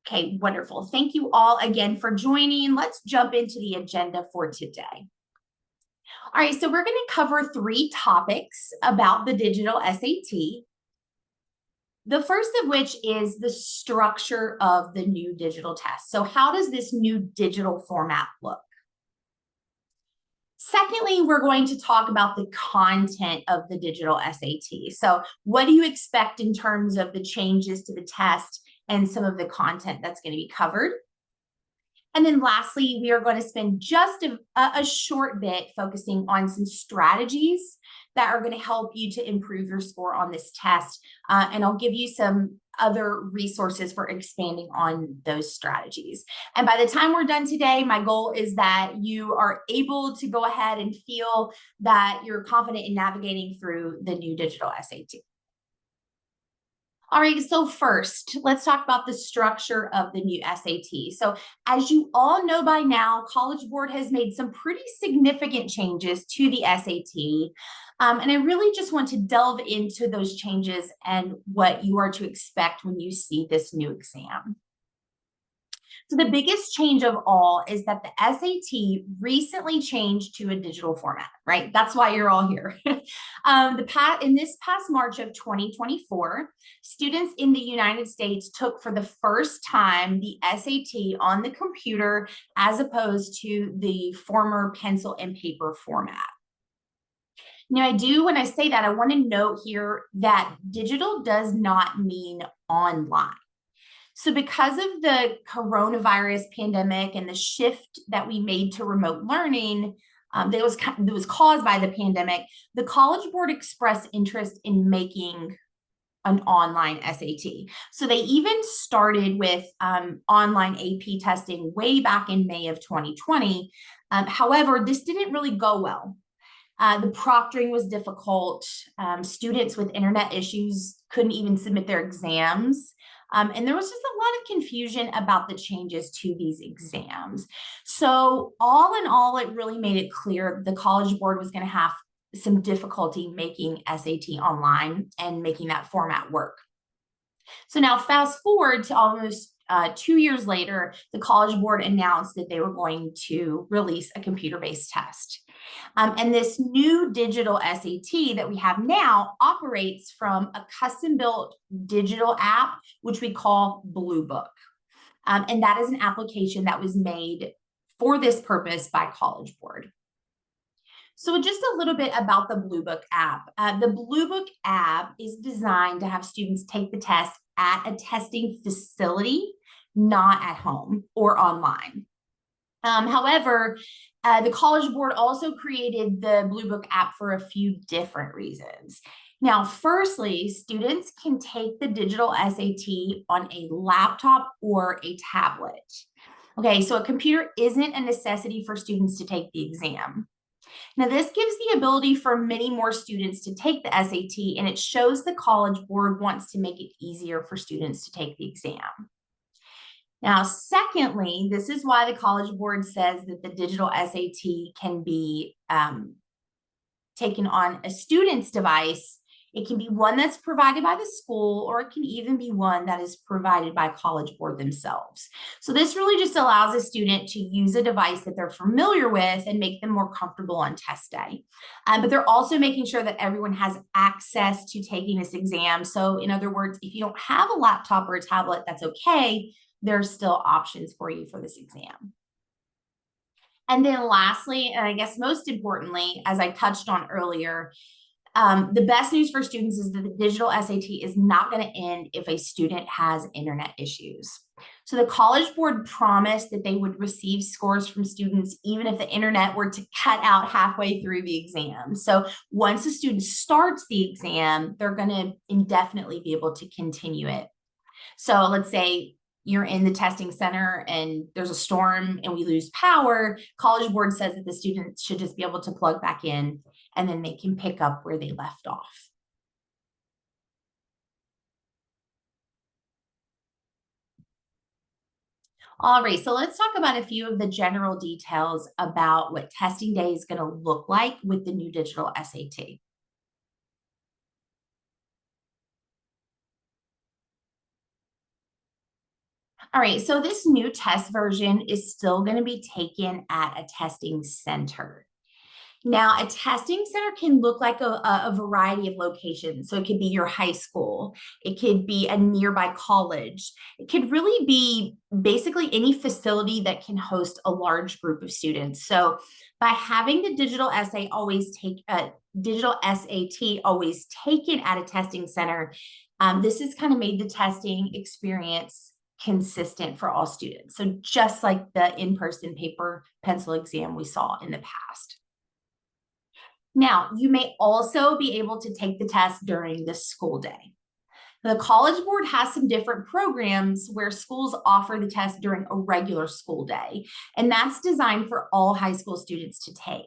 Okay, wonderful. Thank you all again for joining. Let's jump into the agenda for today. All right, so we're going to cover 3 topics about the digital SAT. The first of which is the structure of the new digital test. So how does this new digital format look? Secondly, we're going to talk about the content of the digital SAT. So what do you expect in terms of the changes to the test and some of the content that's going to be covered? And then lastly, we are going to spend just a short bit focusing on some strategies that are going to help you to improve your score on this test. And I'll give you some other resources for expanding on those strategies. And by the time we're done today, my goal is that you are able to go ahead and feel that you're confident in navigating through the new digital SAT. All right, so first, let's talk about the structure of the new SAT. So as you all know by now, College Board has made some pretty significant changes to the SAT. And I really just want to delve into those changes and what you are to expect when you see this new exam. So the biggest change of all is that the SAT recently changed to a digital format, right? That's why you're all here. In this past March of 2024, students in the United States took for the first time the SAT on the computer as opposed to the former pencil and paper format. Now, when I say that, I want to note here that digital does not mean online. So because of the coronavirus pandemic and the shift that we made to remote learning that was caused by the pandemic, the College Board expressed interest in making an online SAT. So they even started with online AP testing way back in May of 2020. However, this didn't really go well. The proctoring was difficult. Students with internet issues couldn't even submit their exams. And there was just a lot of confusion about the changes to these exams. So all in all, it really made it clear the College Board was going to have some difficulty making SAT online and making that format work. So now fast forward to almost 2 years later, the College Board announced that they were going to release a computer-based test. And this new digital SAT that we have now operates from a custom-built digital app, which we call Blue Book. And that is an application that was made for this purpose by College Board. So just a little bit about the Blue Book app. The Blue Book app is designed to have students take the test at a testing facility, not at home or online. However, the College Board also created the Blue Book app for a few different reasons. Now, firstly, students can take the digital SAT on a laptop or a tablet. Okay, so a computer isn't a necessity for students to take the exam. Now, this gives the ability for many more students to take the SAT, and it shows the College Board wants to make it easier for students to take the exam. Now, secondly, this is why the College Board says that the digital SAT can be taken on a student's device. It can be one that's provided by the school, or it can even be one that is provided by College Board themselves. So this really just allows a student to use a device that they're familiar with and make them more comfortable on test day. But they're also making sure that everyone has access to taking this exam. So in other words, if you don't have a laptop or a tablet, that's okay. There's still options for you for this exam. And then lastly, and I guess most importantly, as I touched on earlier, the best news for students is that the digital SAT is not going to end if a student has internet issues. So the College Board promised that they would receive scores from students even if the internet were to cut out halfway through the exam. So once a student starts the exam, they're going to indefinitely be able to continue it. So let's say you're in the testing center and there's a storm and we lose power, College Board says that the students should just be able to plug back in and then they can pick up where they left off. All right, so let's talk about a few of the general details about what testing day is going to look like with the new digital SAT. All right, so this new test version is still going to be taken at a testing center. Now, a testing center can look like a variety of locations. So it could be your high school, it could be a nearby college, it could really be basically any facility that can host a large group of students. So by having the digital SAT always taken at a testing center, this has kind of made the testing experience consistent for all students. So just like the in-person paper pencil exam we saw in the past. Now, you may also be able to take the test during the school day. The College Board has some different programs where schools offer the test during a regular school day, and that's designed for all high school students to take.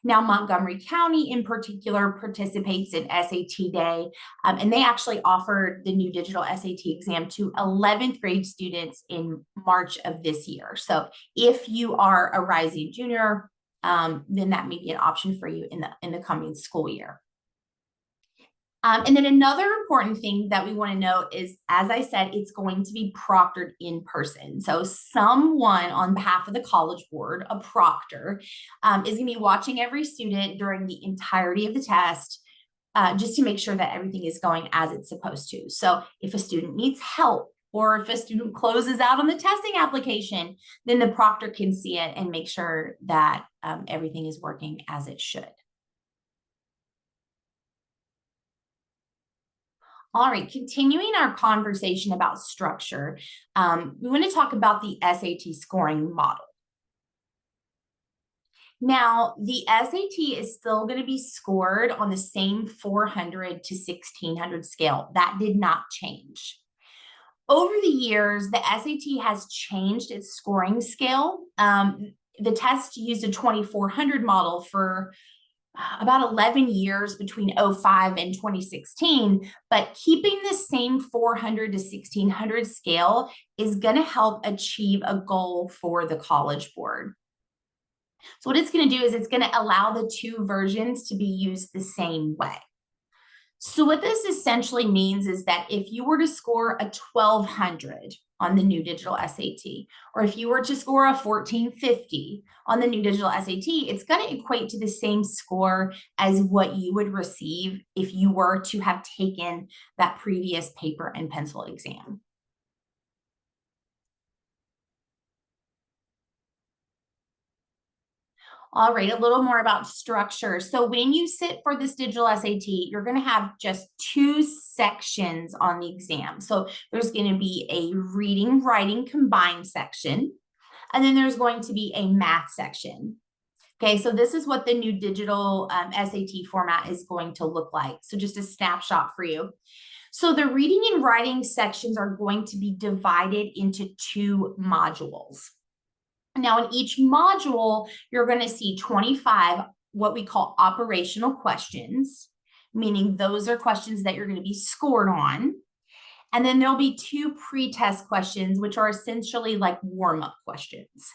Now, Montgomery County in particular participates in SAT Day, and they actually offered the new digital SAT exam to 11th grade students in March of this year. So if you are a rising junior, then that may be an option for you in the coming school year. And then another important thing that we want to note is, as I said, it's going to be proctored in person. So someone on behalf of the College Board, a proctor, is going to be watching every student during the entirety of the test, just to make sure that everything is going as it's supposed to. So if a student needs help, or if a student closes out on the testing application, then the proctor can see it and make sure that everything is working as it should. All right, continuing our conversation about structure, we want to talk about the SAT scoring model. Now, the SAT is still going to be scored on the same 400 to 1600 scale. That did not change. Over the years, the SAT has changed its scoring scale. The test used a 2400 model for about 11 years between 05 and 2016, but keeping the same 400 to 1600 scale is going to help achieve a goal for the College Board. So what it's going to do is it's going to allow the two versions to be used the same way. So what this essentially means is that if you were to score a 1200 on the new digital SAT, or if you were to score a 1450 on the new digital SAT, it's going to equate to the same score as what you would receive if you were to have taken that previous paper and pencil exam. All right, a little more about structure. So when you sit for this digital SAT, you're going to have just two sections on the exam. So there's going to be a reading, writing combined section, and then there's going to be a math section. Okay, so this is what the new digital SAT format is going to look like. So just a snapshot for you. So the reading and writing sections are going to be divided into two modules. Now, in each module, you're going to see 25 what we call operational questions, meaning those are questions that you're going to be scored on. And then there'll be two pre-test questions, which are essentially like warm-up questions.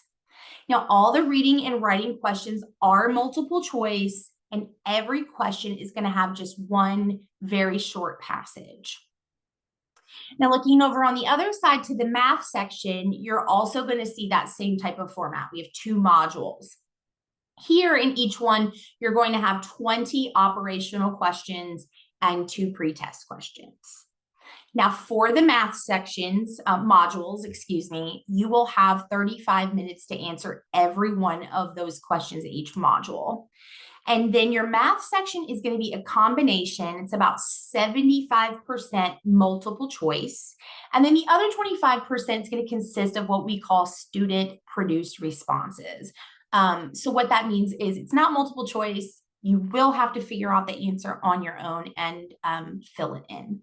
Now, all the reading and writing questions are multiple choice, and every question is going to have just one very short passage. Now, looking over on the other side to the math section, you're also going to see that same type of format. We have two modules. Here in each one, you're going to have 20 operational questions and two pre-test questions. Now, for the math sections, modules, you will have 35 minutes to answer every one of those questions in each module. And then your math section is going to be a combination. It's about 75% multiple choice. And then the other 25% is going to consist of what we call student-produced responses. So what that means is it's not multiple choice. You will have to figure out the answer on your own and fill it in.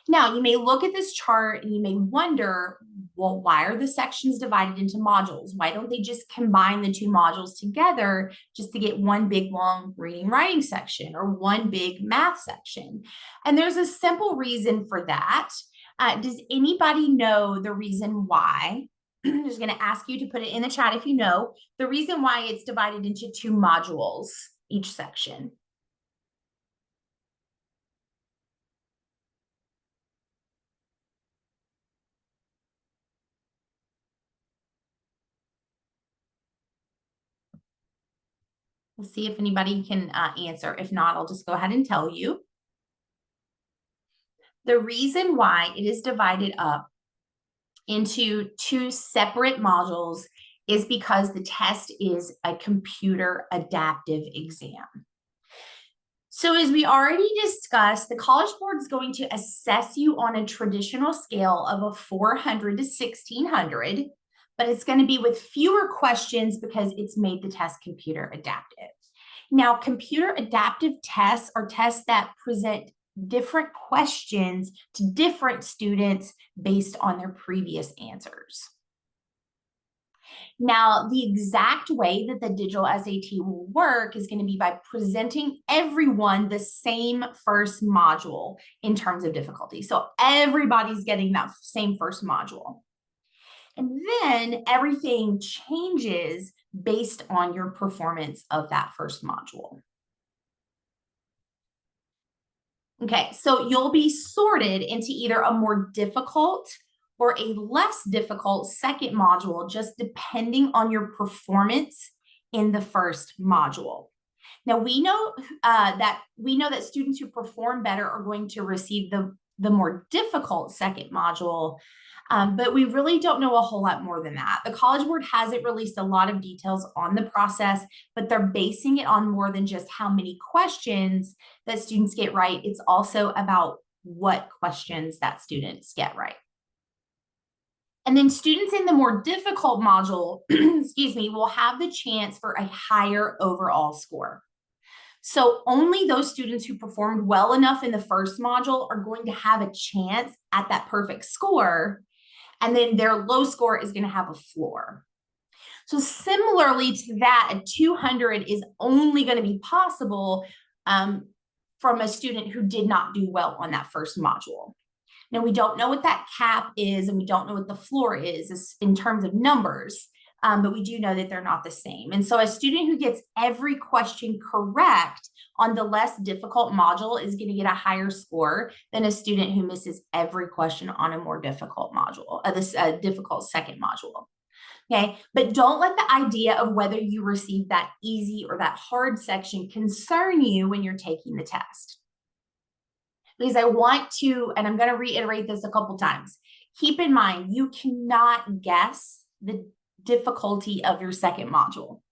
Now, you may look at this chart and you may wonder, well, why are the sections divided into modules? Why don't they just combine the two modules together just to get one big long reading writing section or one big math section? And there's a simple reason for that. Does anybody know the reason why? I'm just going to ask you to put it in the chat if you know the reason why it's divided into two modules, each section. We'll see if anybody can answer. If not, I'll just go ahead and tell you. The reason why it is divided up into two separate modules is because the test is a computer adaptive exam. So as we already discussed, the College Board is going to assess you on a traditional scale of a 400 to 1600, but it's going to be with fewer questions because it's made the test computer adaptive. Now, computer adaptive tests are tests that present different questions to different students based on their previous answers. Now, the exact way that the digital SAT will work is going to be by presenting everyone the same first module in terms of difficulty. So everybody's getting that same first module. And then everything changes based on your performance of that first module. Okay, so you'll be sorted into either a more difficult or a less difficult second module, just depending on your performance in the first module. Now, we know that students who perform better are going to receive the more difficult second module, but we really don't know a whole lot more than that. The College Board hasn't released a lot of details on the process, but they're basing it on more than just how many questions that students get right. It's also about what questions that students get right. And then students in the more difficult module, excuse me, will have the chance for a higher overall score. So only those students who performed well enough in the first module are going to have a chance at that perfect score. And then their low score is going to have a floor. So similarly to that, a 200 is only going to be possible from a student who did not do well on that first module. Now, we don't know what that cap is, and we don't know what the floor is in terms of numbers, but we do know that they're not the same. And so a student who gets every question correct on the less difficult module is going to get a higher score than a student who misses every question on a more difficult module, this difficult second module. Okay, but don't let the idea of whether you receive that easy or that hard section concern you when you're taking the test. Because I want to, and I'm going to reiterate this a couple times, keep in mind, you cannot guess the difficulty of your second module.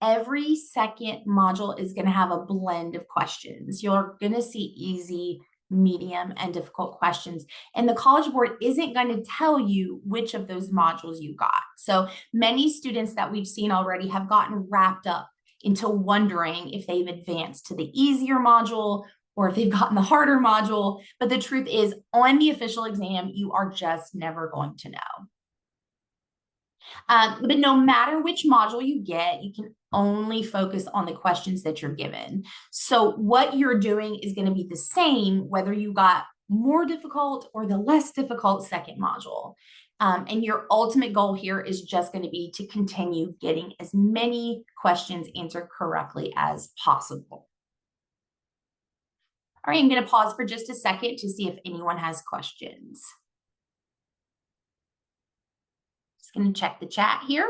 Every second module is going to have a blend of questions. You're going to see easy, medium, and difficult questions. And the College Board isn't going to tell you which of those modules you got. So many students that we've seen already have gotten wrapped up into wondering if they've advanced to the easier module or if they've gotten the harder module. But the truth is, on the official exam, you are just never going to know. But no matter which module you get, you can only focus on the questions that you're given. So what you're doing is going to be the same, whether you got more difficult or the less difficult second module. And your ultimate goal here is just going to be to continue getting as many questions answered correctly as possible. All right, I'm going to pause for just a second to see if anyone has questions. Just going to check the chat here.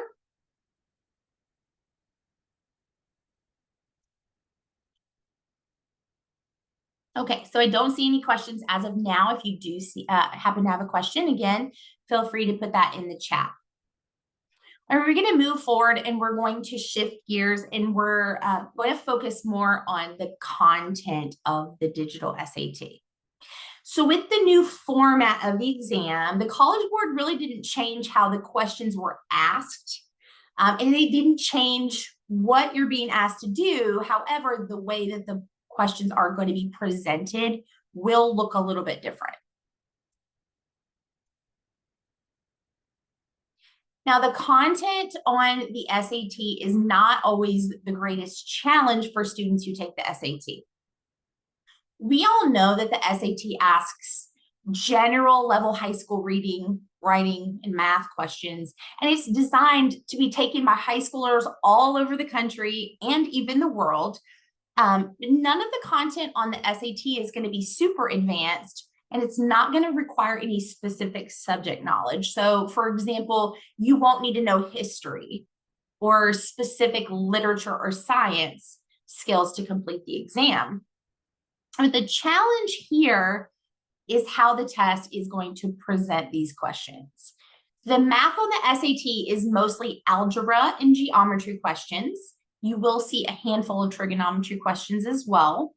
Okay, so I don't see any questions as of now. If you do see, happen to have a question, again, feel free to put that in the chat. And we're going to move forward and we're going to shift gears and we're going to focus more on the content of the digital SAT. So with the new format of the exam, the College Board really didn't change how the questions were asked, and they didn't change what you're being asked to do. However, the way that the questions are going to be presented will look a little bit different. Now, the content on the SAT is not always the greatest challenge for students who take the SAT. We all know that the SAT asks general level high school reading, writing, and math questions, and it's designed to be taken by high schoolers all over the country and even the world. None of the content on the SAT is going to be super advanced, and it's not going to require any specific subject knowledge. So, for example, you won't need to know history or specific literature or science skills to complete the exam. But the challenge here is how the test is going to present these questions. The math on the SAT is mostly algebra and geometry questions. You will see a handful of trigonometry questions as well.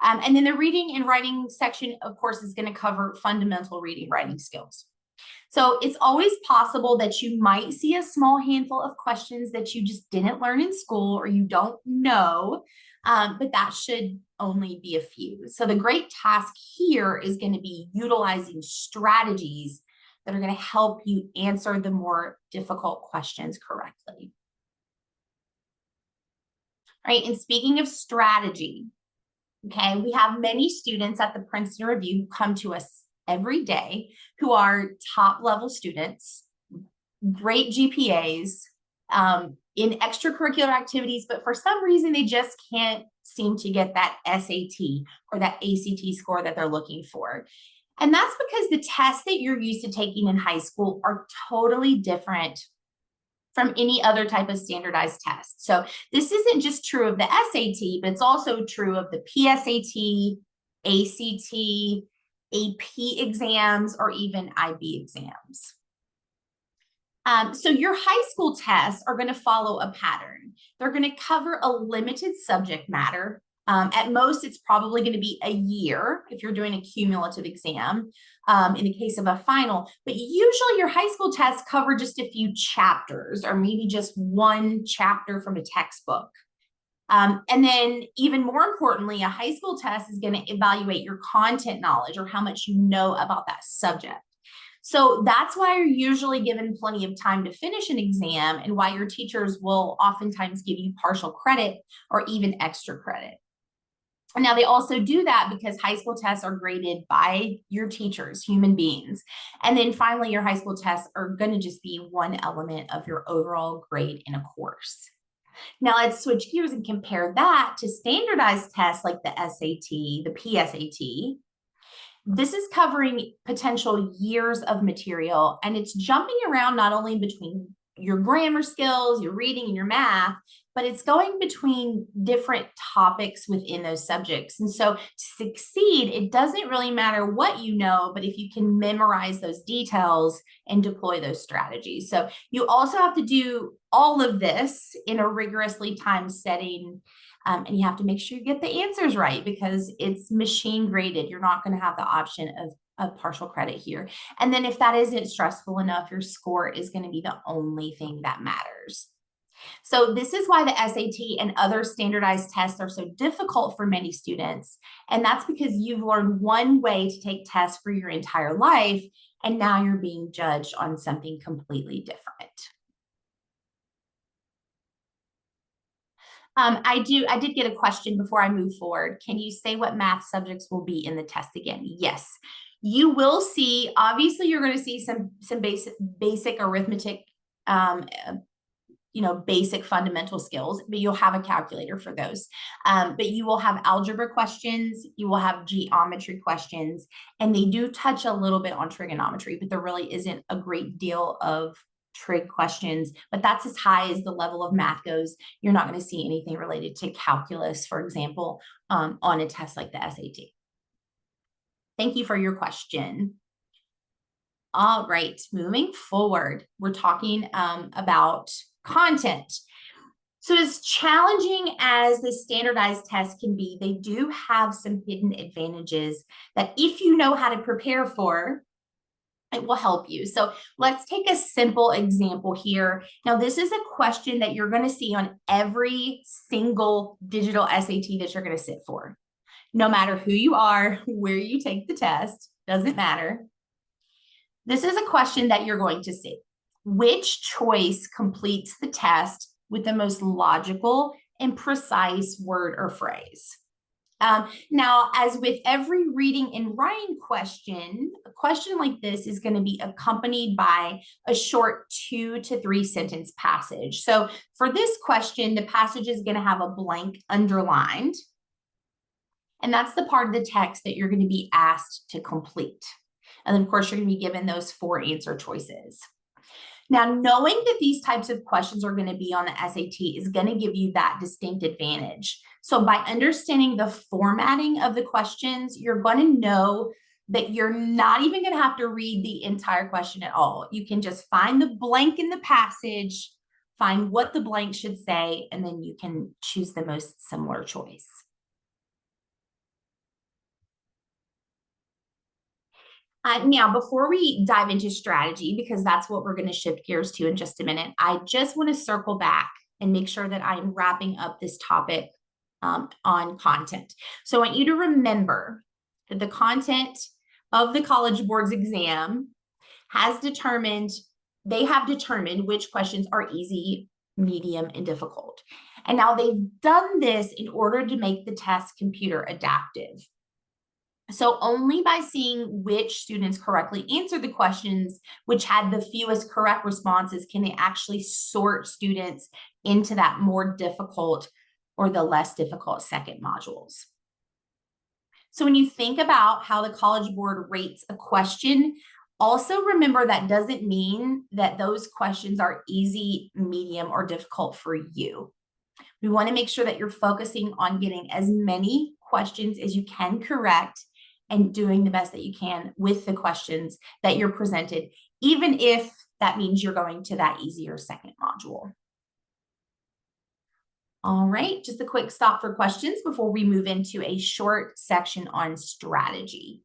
And then the reading and writing section, of course, is going to cover fundamental reading writing skills. So it's always possible that you might see a small handful of questions that you just didn't learn in school or you don't know, but that should only be a few. So the great task here is going to be utilizing strategies that are going to help you answer the more difficult questions correctly. All right, and speaking of strategy, okay, we have many students at the Princeton Review who come to us every day who are top level students, great GPAs, in extracurricular activities, but for some reason they just can't seem to get that SAT or that ACT score that they're looking for. And that's because the tests that you're used to taking in high school are totally different from any other type of standardized test. So this isn't just true of the SAT, but it's also true of the PSAT, ACT, AP exams, or even IB exams. So your high school tests are going to follow a pattern. They're going to cover a limited subject matter. At most, it's probably going to be a year if you're doing a cumulative exam in the case of a final. But usually your high school tests cover just a few chapters or maybe just one chapter from a textbook. And then even more importantly, a high school test is going to evaluate your content knowledge or how much you know about that subject. So that's why you're usually given plenty of time to finish an exam and why your teachers will oftentimes give you partial credit or even extra credit. And now they also do that because high school tests are graded by your teachers, human beings. And then finally, your high school tests are going to just be one element of your overall grade in a course. Now let's switch gears and compare that to standardized tests like the SAT, the PSAT. This is covering potential years of material, and it's jumping around not only between your grammar skills, your reading, and your math, but it's going between different topics within those subjects. And so to succeed, it doesn't really matter what you know, but if you can memorize those details and deploy those strategies. So you also have to do all of this in a rigorously timed setting. And you have to make sure you get the answers right because it's machine graded. You're not going to have the option of partial credit here. And then if that isn't stressful enough, your score is going to be the only thing that matters. So this is why the SAT and other standardized tests are so difficult for many students. And that's because you've learned one way to take tests for your entire life, and now you're being judged on something completely different. I did get a question before I move forward. Can you say what math subjects will be in the test again? Yes, you will see, obviously you're going to see some basic arithmetic, basic fundamental skills, but you'll have a calculator for those. But you will have algebra questions, you will have geometry questions, and they do touch a little bit on trigonometry, but there really isn't a great deal of trig questions, but that's as high as the level of math goes. You're not going to see anything related to calculus, for example, on a test like the SAT. Thank you for your question. All right, moving forward, we're talking about content. So as challenging as the standardized test can be, they do have some hidden advantages that if you know how to prepare for, it will help you. So let's take a simple example here. Now, this is a question that you're going to see on every single digital SAT that you're going to sit for. No matter who you are, where you take the test, doesn't matter. This is a question that you're going to see. Which choice completes the test with the most logical and precise word or phrase? Now, as with every reading and writing question, a question like this is going to be accompanied by a short 2 to 3 sentence passage. So for this question, the passage is going to have a blank underlined. And that's the part of the text that you're going to be asked to complete. And then, of course, you're going to be given those 4 answer choices. Now, knowing that these types of questions are going to be on the SAT is going to give you that distinct advantage. So by understanding the formatting of the questions, you're going to know that you're not even going to have to read the entire question at all. You can just find the blank in the passage, find what the blank should say, and then you can choose the most similar choice. Now, before we dive into strategy, because that's what we're going to shift gears to in just a minute, I just want to circle back and make sure that I am wrapping up this topic on content. So I want you to remember that the content of the College Board's exam they have determined which questions are easy, medium, and difficult. And now they've done this in order to make the test computer adaptive. So only by seeing which students correctly answered the questions, which had the fewest correct responses, can they actually sort students into that more difficult or the less difficult second modules. So when you think about how the College Board rates a question, also remember that doesn't mean that those questions are easy, medium, or difficult for you. We want to make sure that you're focusing on getting as many questions as you can correct and doing the best that you can with the questions that you're presented, even if that means you're going to that easier second module. All right, just a quick stop for questions before we move into a short section on strategy.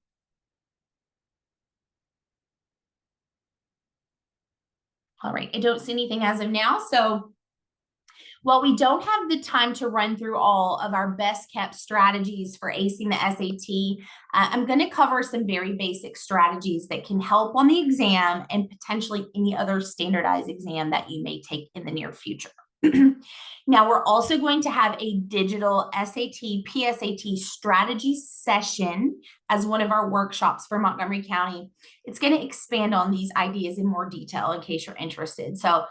All right, I don't see anything as of now, so while we don't have the time to run through all of our best kept strategies for acing the SAT, I'm going to cover some very basic strategies that can help on the exam and potentially any other standardized exam that you may take in the near future. Now, we're also going to have a digital SAT, PSAT strategy session as one of our workshops for Montgomery County. It's going to expand on these ideas in more detail in case you're interested. So,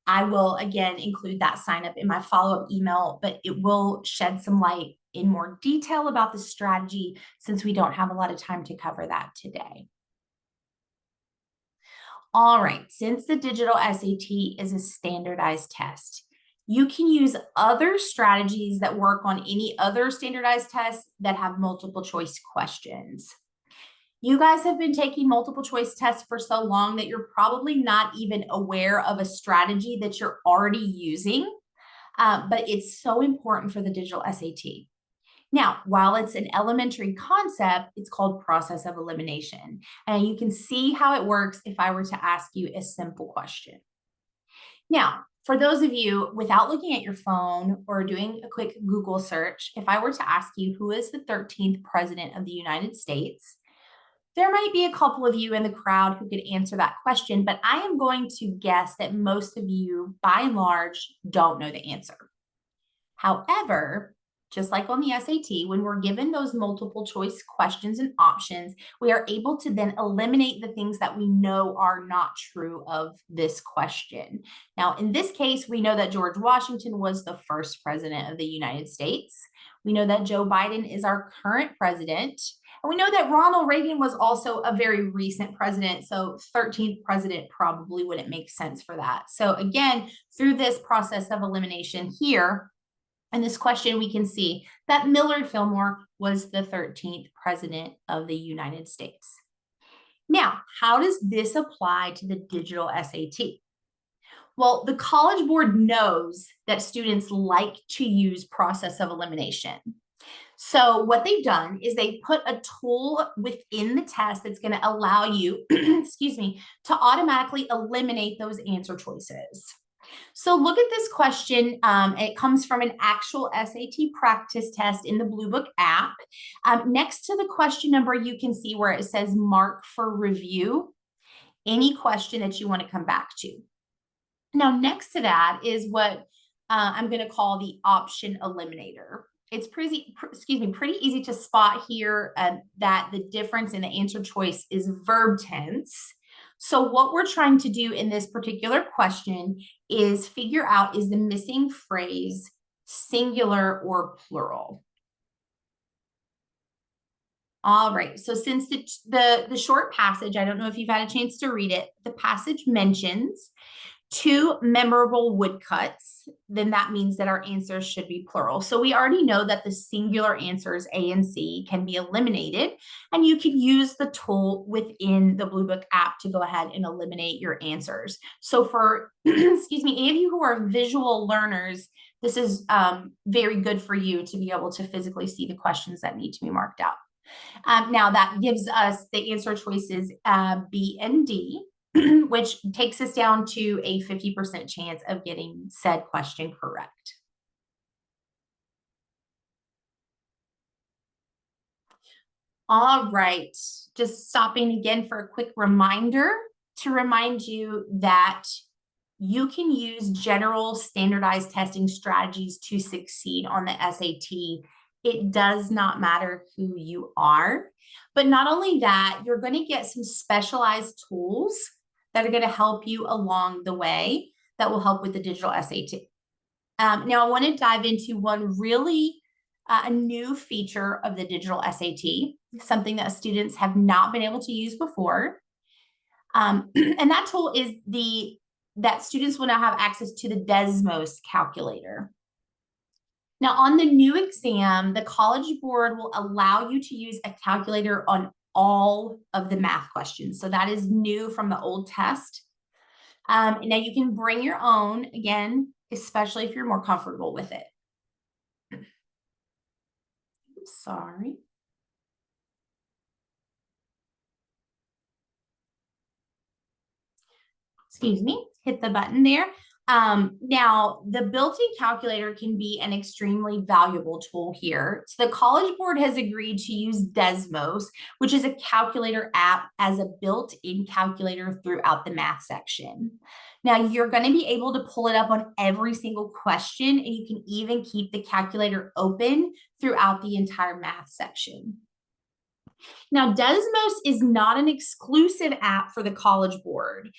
I will, again, include that sign up in my follow-up email, but it will shed some light in more detail about the strategy since we don't have a lot of time to cover that today. All right, since the digital SAT is a standardized test, you can use other strategies that work on any other standardized tests that have multiple choice questions. You guys have been taking multiple choice tests for so long that you're probably not even aware of a strategy that you're already using, but it's so important for the digital SAT. Now, while it's an elementary concept, it's called process of elimination. And you can see how it works if I were to ask you a simple question. Now, for those of you without looking at your phone or doing a quick Google search, if I were to ask you who is the 13th president of the United States, there might be a couple of you in the crowd who could answer that question, but I am going to guess that most of you, by and large, don't know the answer. However, just like on the SAT, when we're given those multiple choice questions and options, we are able to then eliminate the things that we know are not true of this question. Now, in this case, we know that George Washington was the first president of the United States. We know that Joe Biden is our current president. And we know that Ronald Reagan was also a very recent president, so 13th president probably wouldn't make sense for that. So again, through this process of elimination here, in this question, we can see that Millard Fillmore was the 13th president of the United States. Now, how does this apply to the digital SAT? Well, the College Board knows that students like to use process of elimination. So what they've done is they put a tool within the test that's going to allow you, excuse me, to automatically eliminate those answer choices. So look at this question. It comes from an actual SAT practice test in the Blue Book app. Next to the question number, you can see where it says mark for review, any question that you want to come back to. Now, next to that is what I'm going to call the option eliminator. It's pretty easy to spot here that the difference in the answer choice is verb tense. So what we're trying to do in this particular question is figure out, is the missing phrase singular or plural? All right. So since the short passage, I don't know if you've had a chance to read it, the passage mentions two memorable woodcuts, then that means that our answers should be plural. So we already know that the singular answers A and C can be eliminated, and you can use the tool within the Blue Book app to go ahead and eliminate your answers. So for, excuse me, any of you who are visual learners, this is very good for you to be able to physically see the questions that need to be marked out. Now that gives us the answer choices B and D, which takes us down to a 50% chance of getting said question correct. All right, just stopping again for a quick reminder to remind you that you can use general standardized testing strategies to succeed on the SAT. It does not matter who you are, but not only that, you're going to get some specialized tools that are going to help you along the way that will help with the digital SAT. Now I want to dive into one really a new feature of the digital SAT, something that students have not been able to use before. And that tool is that students will now have access to the Desmos calculator. Now, on the new exam, the College Board will allow you to use a calculator on all of the math questions. So that is new from the old test. Now you can bring your own, again, especially if you're more comfortable with it. Sorry. Excuse me, hit the button there. Now, the built-in calculator can be an extremely valuable tool here. So the College Board has agreed to use Desmos, which is a calculator app, as a built-in calculator throughout the math section. Now, you're going to be able to pull it up on every single question, and you can even keep the calculator open throughout the entire math section. Now, Desmos is not an exclusive app for the College Board.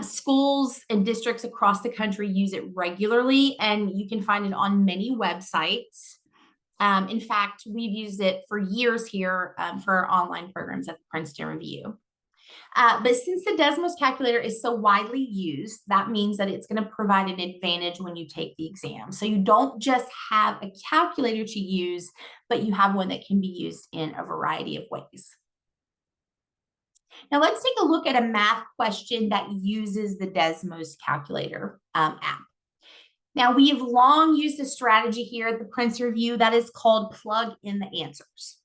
Schools and districts across the country use it regularly, and you can find it on many websites. In fact, we've used it for years here for our online programs at the Princeton Review. But since the Desmos calculator is so widely used, that means that it's going to provide an advantage when you take the exam. So you don't just have a calculator to use, but you have one that can be used in a variety of ways. Now let's take a look at a math question that uses the Desmos calculator app. Now we have long used a strategy here at the Princeton Review that is called plug in the answers.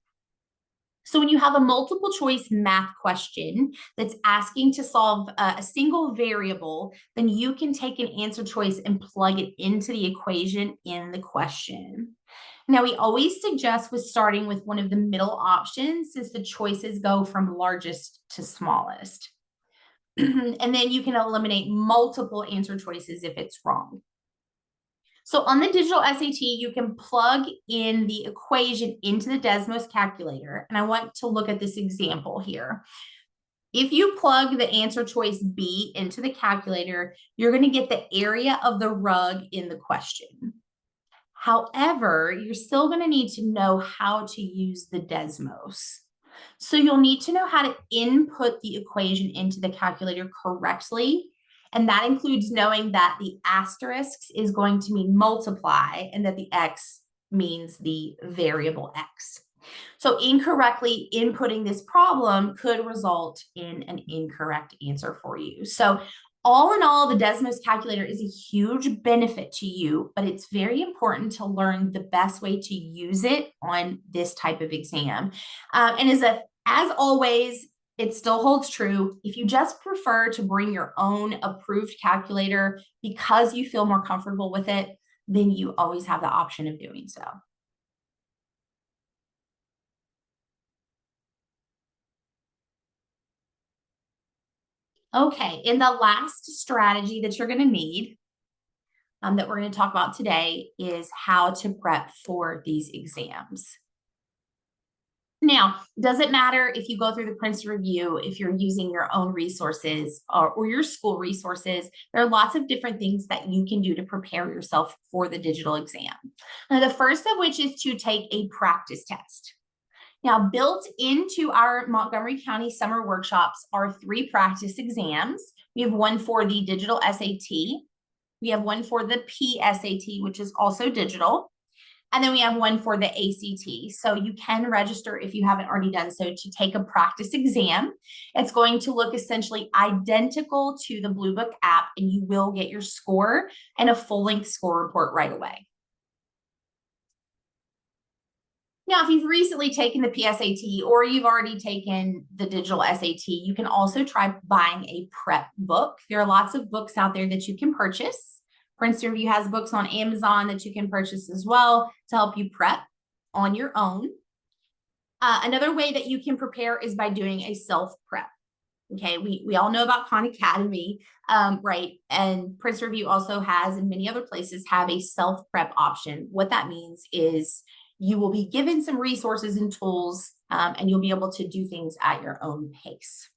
So when you have a multiple choice math question that's asking to solve a single variable, then you can take an answer choice and plug it into the equation in the question. Now, we always suggest with starting with one of the middle options, since the choices go from largest to smallest. And then you can eliminate multiple answer choices if it's wrong. So on the digital SAT, you can plug in the equation into the Desmos calculator. And I want to look at this example here. If you plug the answer choice B into the calculator, you're going to get the area of the rug in the question. However, you're still going to need to know how to use the Desmos. So you'll need to know how to input the equation into the calculator correctly. And that includes knowing that the asterisk is going to mean multiply and that the X means the variable X. So incorrectly inputting this problem could result in an incorrect answer for you. So all in all, the Desmos calculator is a huge benefit to you, but it's very important to learn the best way to use it on this type of exam. And as always, it still holds true. If you just prefer to bring your own approved calculator because you feel more comfortable with it, then you always have the option of doing so. Okay, and the last strategy that you're going to need that we're going to talk about today is how to prep for these exams. Now, does it matter if you go through the Princeton Review, if you're using your own resources or your school resources? There are lots of different things that you can do to prepare yourself for the digital exam. Now, the first of which is to take a practice test. Now, built into our Montgomery County summer workshops are 3 practice exams. We have one for the digital SAT. We have one for the PSAT, which is also digital. And then we have one for the ACT. So you can register if you haven't already done so to take a practice exam. It's going to look essentially identical to the Blue Book app, and you will get your score and a full-length score report right away. Now, if you've recently taken the PSAT or you've already taken the digital SAT, you can also try buying a prep book. There are lots of books out there that you can purchase. Princeton Review has books on Amazon that you can purchase as well to help you prep on your own. Another way that you can prepare is by doing a self-prep. Okay, we all know about Khan Academy, right? And Princeton Review also has, and many other places have, a self-prep option. What that means is you will be given some resources and tools, and you'll be able to do things at your own pace.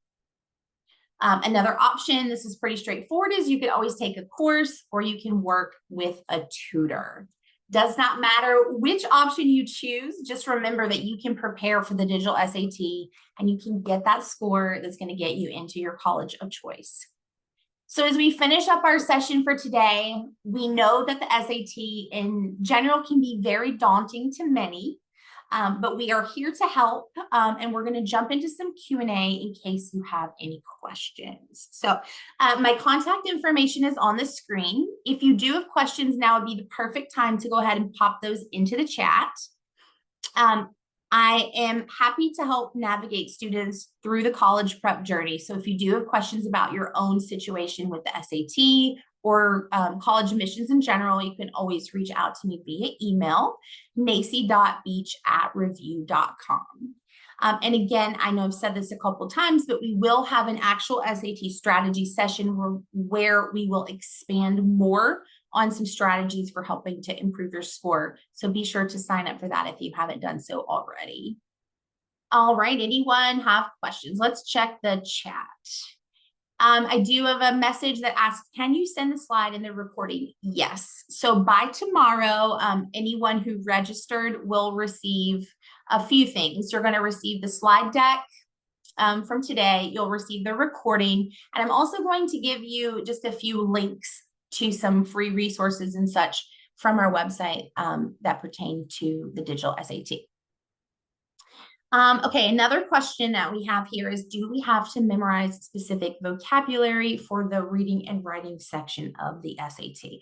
Another option, this is pretty straightforward, is you can always take a course or you can work with a tutor. Does not matter which option you choose. Just remember that you can prepare for the digital SAT and you can get that score that's going to get you into your college of choice. So as we finish up our session for today, we know that the SAT in general can be very daunting to many, but we are here to help, and we're going to jump into some Q&A in case you have any questions. So my contact information is on the screen. If you do have questions, now would be the perfect time to go ahead and pop those into the chat. I am happy to help navigate students through the college prep journey. So if you do have questions about your own situation with the SAT or college admissions in general, you can always reach out to me via email, nacy.beach@review.com. And again, I know I've said this a couple times, but we will have an actual SAT strategy session where we will expand more on some strategies for helping to improve your score. So be sure to sign up for that if you haven't done so already. All right, anyone have questions? Let's check the chat. I do have a message that asks, can you send the slide in the recording? Yes. So by tomorrow, anyone who registered will receive a few things. You're going to receive the slide deck from today. You'll receive the recording. And I'm also going to give you just a few links to some free resources and such from our website that pertain to the digital SAT. Okay, another question that we have here is, do we have to memorize specific vocabulary for the reading and writing section of the SAT?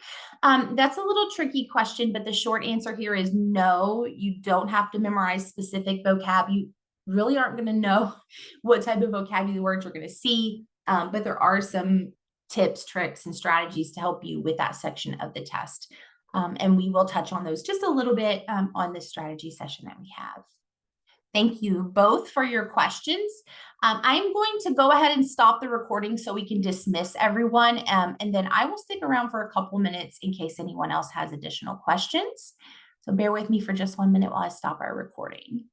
That's a little tricky question, but the short answer here is no, you don't have to memorize specific vocab. You really aren't going to know what type of vocabulary words you're going to see, but there are some tips, tricks, and strategies to help you with that section of the test. And we will touch on those just a little bit on this strategy session that we have. Thank you both for your questions. I'm going to go ahead and stop the recording so we can dismiss everyone. And then I will stick around for a couple minutes in case anyone else has additional questions. So bear with me for just 1 minute while I stop our recording.